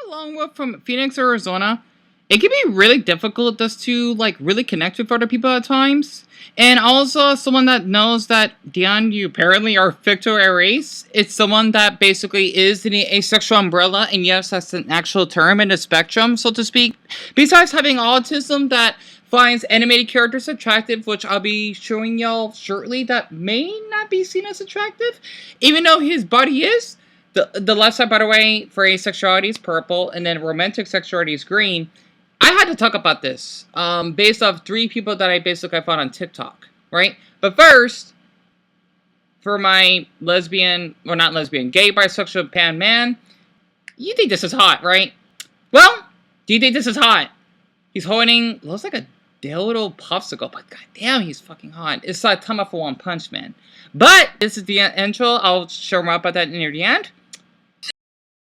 along with from Phoenix, Arizona, it can be really difficult just to like really connect with other people at times. And also someone that knows that Deon, you apparently are Victor Aries. It's someone that basically is in the asexual umbrella, and yes, that's an actual term in the spectrum, so to speak. Besides having autism that finds animated characters attractive, which I'll be showing y'all shortly, that may not be seen as attractive, even though his body is. The left side, by the way, for asexuality is purple, and then romantic sexuality is green. I had to talk about this, based off 3 people that I basically found on TikTok, right? But first, for my lesbian, or not lesbian, gay, bisexual, pan man, you think this is hot, right? Well, do you think this is hot? He's holding, looks like a dildo popsicle, but goddamn, he's fucking hot. It's like time for One Punch Man. But this is the intro. I'll show more about that near the end.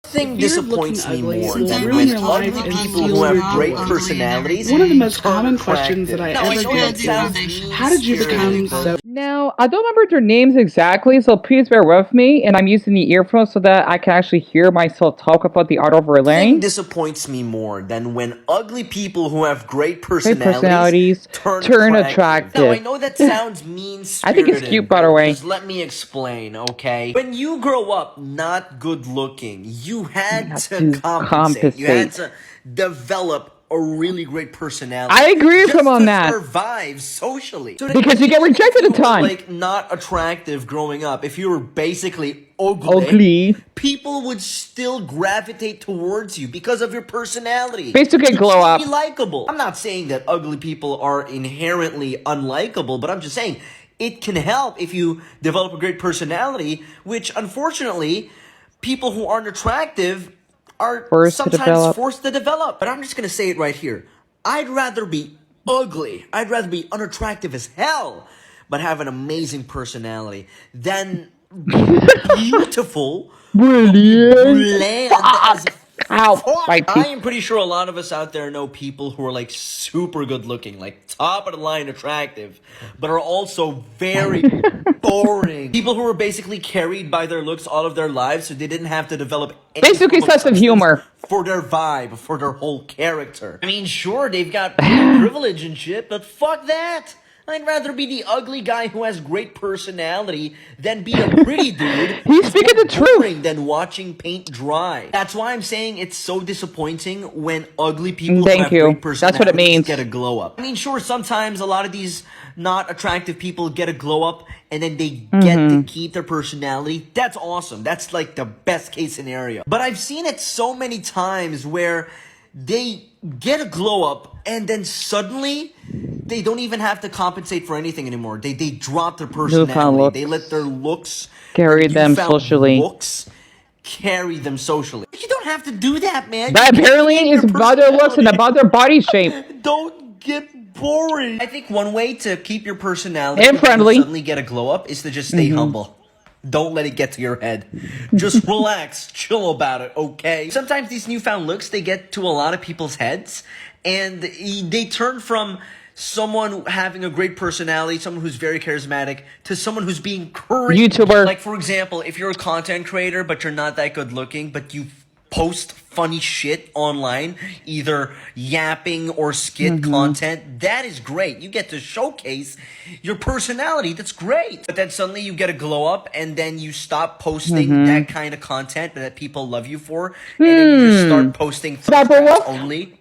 Nothing disappoints me more than when ugly people who have great personalities. One of the most common questions that I ever get is, how did you become so... Now, I don't remember their names exactly, so please bear with me, and I'm using the earphones so that I can actually hear myself talk about the art overlaying. Nothing disappoints me more than when ugly people who have great personalities turn attractive. Now, I know that sounds mean-spirited. I think it's cute, by the way. Just let me explain, okay? When you grow up not good-looking, you had to compensate. You had to develop a really great personality. I agree with him on that. Survive socially. So because you get rejected a ton. Like not attractive growing up. If you were basically ugly, people would still gravitate towards you because of your personality. Basically, glow up. Be likable. I'm not saying that ugly people are inherently unlikable, but I'm just saying it can help if you develop a great personality, which unfortunately, people who aren't attractive are sometimes forced to develop. But I'm just going to say it right here. I'd rather be ugly. I'd rather be unattractive as hell, but have an amazing personality than beautiful, bland as I am pretty sure a lot of us out there know people who are like super good looking, like top of the line attractive, but are also very boring. People who were basically carried by their looks all of their lives, so they didn't have to develop any basically sense of humor for their vibe, for their whole character. I mean, sure, they've got privilege and shit, but fuck that. I'd rather be the ugly guy who has great personality than be a pretty dude He's speaking the truth than watching paint dry. That's why I'm saying it's so disappointing when ugly people who have great personalities That's what it means. get a glow up. I mean, sure, sometimes a lot of these not attractive people get a glow up and then they get to keep their personality. That's awesome. That's like the best case scenario. But I've seen it so many times where they get a glow up and then suddenly they don't even have to compensate for anything anymore. They drop their personality. They let their looks carry them socially. Carry them socially. But you don't have to do that, man. That apparently is about their looks and about their body shape. Don't get boring. I think one way to keep your personality and friendly suddenly get a glow up is to just stay humble. Don't let it get to your head. Just relax, chill about it, okay? Sometimes these newfound looks, they get to a lot of people's heads, and they turn from someone having a great personality, someone who's very charismatic, to someone who's being cringe. YouTuber. Like, for example, if you're a content creator, but you're not that good looking, but you post funny shit online, either yapping or skit content, that is great. You get to showcase your personality. That's great. But then suddenly you get a glow up and then you stop posting that kind of content that people love you for. And then you just start posting only.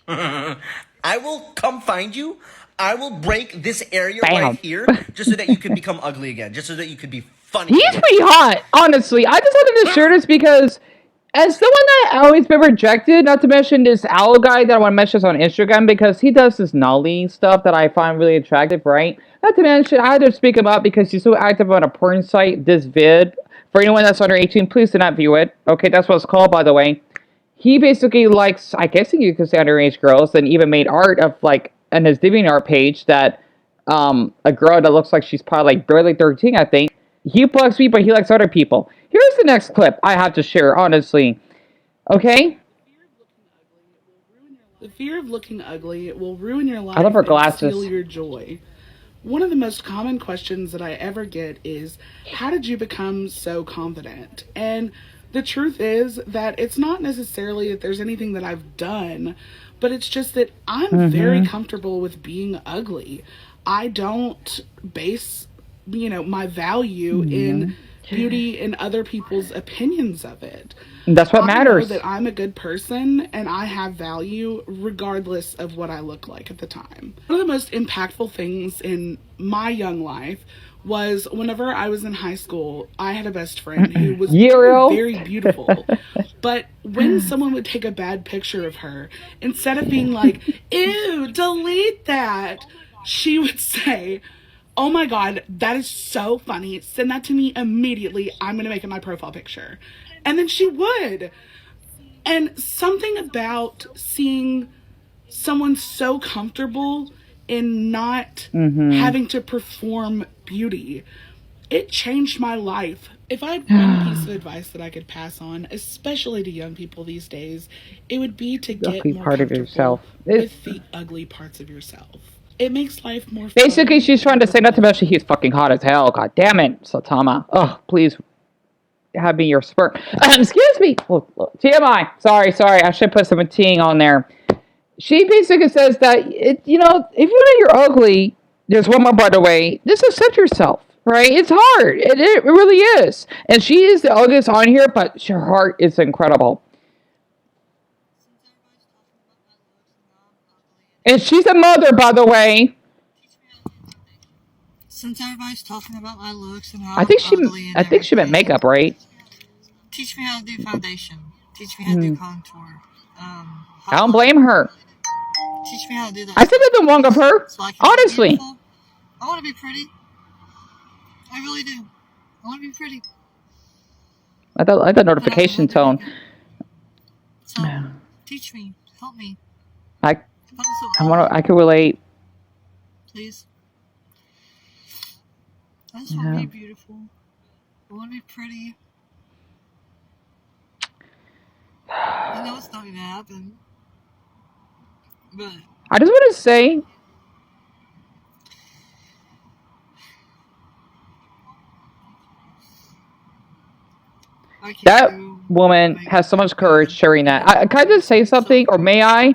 I will come find you. I will break this area right here just so that you can become ugly again. Just so that you can be funny. He's pretty hot, honestly. I just wanted to share this because as someone that always been rejected, not to mention this owl guy that I want to mention on Instagram because he does this Nolly stuff that I find really attractive, right? Not to mention, I had to speak him up because he's so active on a porn site, this vid. For anyone that's under 18, please do not view it. Okay, that's what it's called, by the way. He basically likes, I guess you could say underage girls, and even made art of, like, on his DeviantArt page that a girl that looks like she's probably, like, barely 13, I think. He plugs me, but he likes other people. Here's the next clip I have to share, honestly. Okay? The fear of looking ugly will ruin your life. I love her glasses. And steal your joy. One of the most common questions that I ever get is, how did you become so confident? And The truth is that it's not necessarily that there's anything that I've done, but it's just that I'm very comfortable with being ugly. I don't base, my value in beauty and other people's opinions of it. That's what matters. I know that I'm a good person and I have value regardless of what I look like at the time. One of the most impactful things in my young life was whenever I was in high school, I had a best friend who was very beautiful. But when someone would take a bad picture of her, instead of being like, ew, delete that, she would say, oh my God, that is so funny. Send that to me immediately. I'm going to make it my profile picture. And then she would. And something about seeing someone so comfortable in not having to perform beauty, it changed my life. If I had one piece of advice that I could pass on, especially to young people these days, it would be to get more comfortable with the ugly parts of yourself. It makes life more fun. Basically, she's trying to say not to mention he's fucking hot as hell. God damn it, Satama. Oh, please have me your sperm. Excuse me. Oh, TMI. Sorry. I should put some ting on there. She basically says that, if you know you're ugly, there's one more, by the way, just accept yourself, right? It's hard. It really is. And she is the ugliest on here, but her heart is incredible. And she's a mother, by the way. Since everybody's talking about my looks and how I think she meant makeup, right? Teach me how to do foundation. Teach me how to do contour. I don't blame her. Teach me how to do that. I said nothing wrong of her. So Honestly. I want to be pretty. I really do. I want to be pretty. I thought notification tone. So, teach me. Help me. I can relate. Please. I just want to be beautiful. I want to be pretty. I know it's not going to happen. But I just want to say, that woman has so much courage sharing that. Can I just say something, or may I?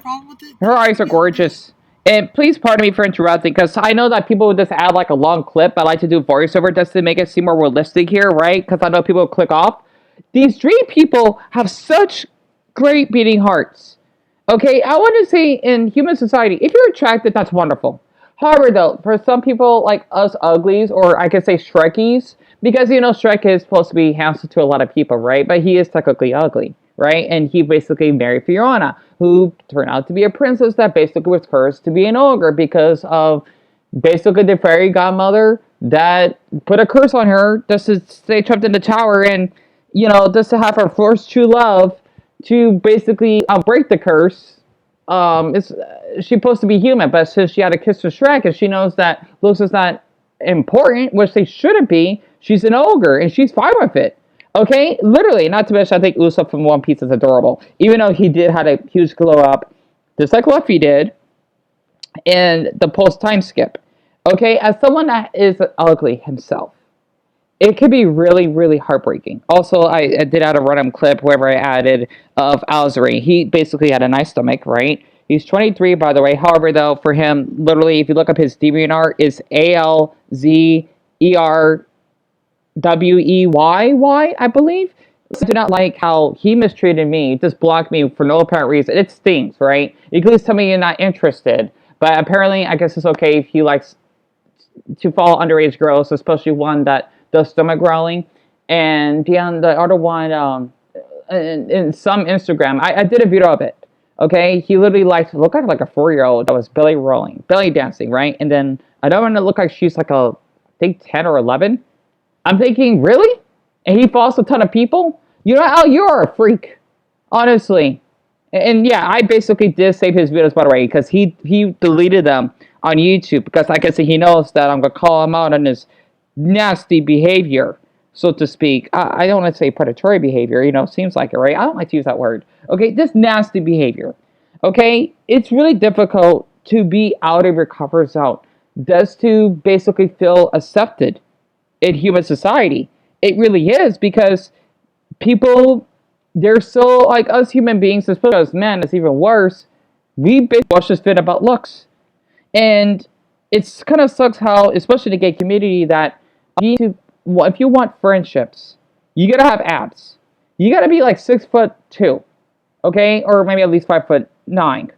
Her eyes are gorgeous. And please pardon me for interrupting, because I know that people would just add like a long clip. I like to do voiceover just to make it seem more realistic here, right? Because I know people will click off. These dream people have such great beating hearts. Okay, I want to say in human society, if you're attracted, that's wonderful. However, though, for some people like us uglies, or I could say Shrekies, because, Shrek is supposed to be handsome to a lot of people, right? But he is technically ugly, right? And he basically married Fiona, who turned out to be a princess that basically was cursed to be an ogre because of basically the fairy godmother that put a curse on her just to stay trapped in the tower and, just to have her first true love to basically break the curse. She's supposed to be human, but since she had a kiss with Shrek and she knows that looks is not important, which they shouldn't be, she's an ogre and she's fine with it. Okay, literally, not to mention I think Usopp from One Piece is adorable, even though he did have a huge glow up, just like Luffy did in the post time skip. Okay, as someone that is ugly himself, it could be really, really heartbreaking. Also, I did add a random clip wherever I added of Alzari. He basically had a nice stomach, right? He's 23, by the way. However, though, for him, literally, if you look up his DeviantArt, it's ALZERWEYY, I believe. I do not like how he mistreated me, just blocked me for no apparent reason. It stings, right? You can at least tell me you're not interested. But apparently, I guess it's okay if he likes to follow underage girls, especially one that does stomach growling. And Deon, the other one, in some Instagram, I did a video of it. Okay, he literally likes to look like a 4-year-old that was belly dancing, right? And then I don't want to look like she's like I think 10 or 11. I'm thinking, really? And he follows a ton of people? Al, you're a freak, honestly. And yeah, I basically did save his videos, by the way, because he deleted them on YouTube because, like I said, he knows that I'm gonna call him out on his nasty behavior, so to speak. I don't want to say predatory behavior, seems like it, right? I don't like to use that word. Okay, this nasty behavior. Okay, it's really difficult to be out of your comfort zone, just to basically feel accepted in human society. It really is, because people, they're so, like, us human beings, especially as men, it's even worse. We basically watch this fit about looks. And it's kind of sucks how, especially in the gay community, that you need to, well, if you want friendships, you gotta have abs. You gotta be like 6'2", okay, or maybe at least 5'9",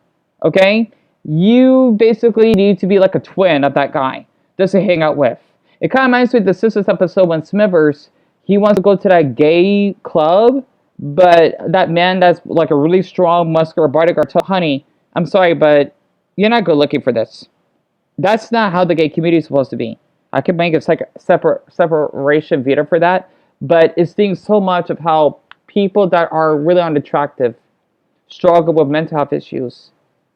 okay. You basically need to be like a twin of that guy just to hang out with. It kind of reminds me of the Sisters episode when Smithers, he wants to go to that gay club, but that man that's like a really strong, muscular bodyguard tells, honey, I'm sorry, but you're not good looking for this. That's not how the gay community is supposed to be. I could make a separation video for that, but it's seeing so much of how people that are really unattractive struggle with mental health issues,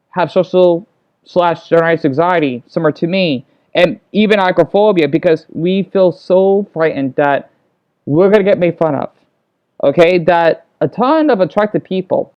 have social/generalized anxiety, similar to me, and even agoraphobia, because we feel so frightened that we're gonna get made fun of. Okay, that a ton of attractive people